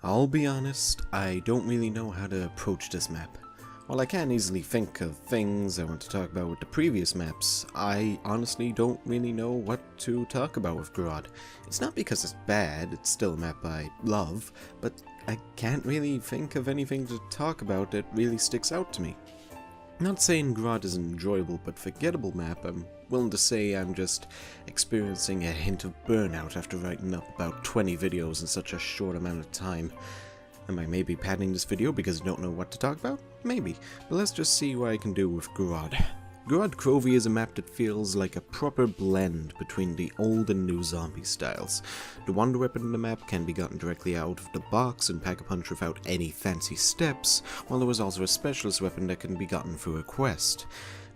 I'll be honest, I don't really know how to approach this map. While I can easily think of things I want to talk about with the previous maps, I honestly don't really know what to talk about with Gorod. It's not because it's bad, it's still a map I love, but I can't really think of anything to talk about that really sticks out to me. Not saying Gorod is an enjoyable but forgettable map, I'm willing to say I'm just experiencing a hint of burnout after writing up about 20 videos in such a short amount of time. Am I maybe padding this video because I don't know what to talk about? Maybe, but let's just see what I can do with Gorod. Gorod Krovi is a map that feels like a proper blend between the old and new zombie styles. The wonder weapon in the map can be gotten directly out of the box and pack-a-punch without any fancy steps, while there was also a specialist weapon that can be gotten through a quest.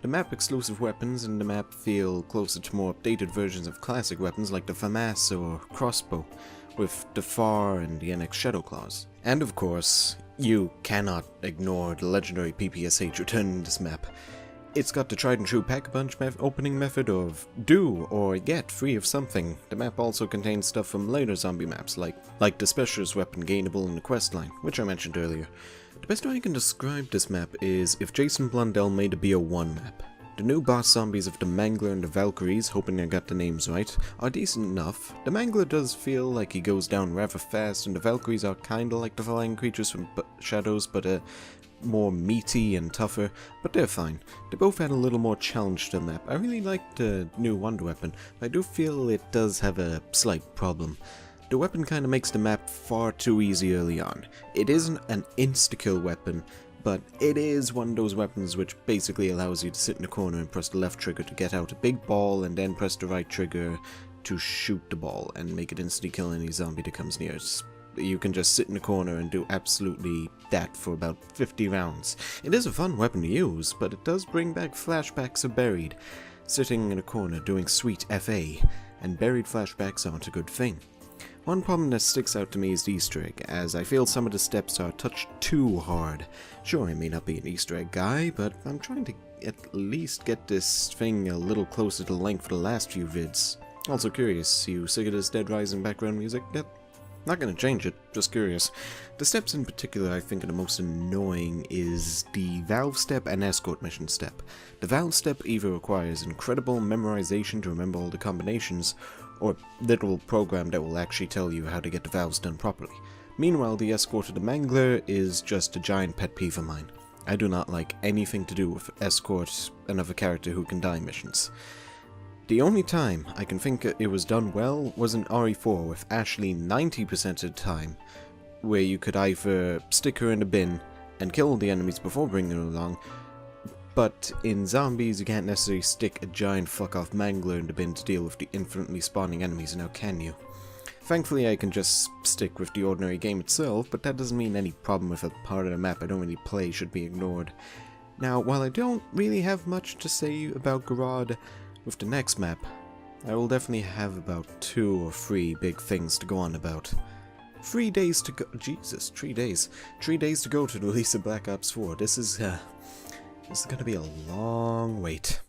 The map exclusive weapons in the map feel closer to more updated versions of classic weapons like the FAMAS or crossbow, with the FAR and the NX Shadow Claws. And of course, you cannot ignore the legendary PPSH returning in this map. It's got the tried and true pack-a-punch opening method of do or get free of something. The map also contains stuff from later zombie maps, like the specialist weapon gainable in the quest line, which I mentioned earlier. The best way I can describe this map is if Jason Blundell made a BO1 map. The new boss zombies of the Mangler and the Valkyries, hoping I got the names right, are decent enough. The Mangler does feel like he goes down rather fast, and the Valkyries are kinda like the flying creatures from Shadows, but more meaty and tougher, but they're fine. They both add a little more challenge to the map. I really like the new wonder weapon, but I do feel it does have a slight problem. The weapon kinda makes the map far too easy early on. It isn't an insta-kill weapon, but it is one of those weapons which basically allows you to sit in a corner and press the left trigger to get out a big ball and then press the right trigger to shoot the ball and make it instantly kill any zombie that comes near. You can just sit in a corner and do absolutely that for about 50 rounds. It is a fun weapon to use, but it does bring back flashbacks of Buried. Sitting in a corner doing sweet FA, and Buried flashbacks aren't a good thing. One problem that sticks out to me is the Easter egg, as I feel some of the steps are touched too hard. Sure, I may not be an Easter egg guy, but I'm trying to at least get this thing a little closer to the length of the last few vids. Also curious, you sick of this Dead Rising background music? Yep. Not gonna change it, just curious. The steps in particular I think are the most annoying is the Valve step and escort mission step. The Valve step either requires incredible memorization to remember all the combinations, or literal program that will actually tell you how to get the valves done properly. Meanwhile, the escort of the Mangler is just a giant pet peeve of mine. I do not like anything to do with escort another character who can die missions. The only time I can think it was done well was in RE4 with Ashley 90% of the time, where you could either stick her in a bin and kill the enemies before bringing her along, but in zombies you can't necessarily stick a giant fuck-off Mangler in the bin to deal with the infinitely spawning enemies, now can you? Thankfully I can just stick with the ordinary game itself, but that doesn't mean any problem with a part of the map I don't really play should be ignored. Now, while I don't really have much to say about Gorod with the next map, I will definitely have about 2 or 3 big things to go on about. 3 days to go— Jesus, 3 days. 3 days to go to the release of Black Ops 4. This is gonna be a long wait.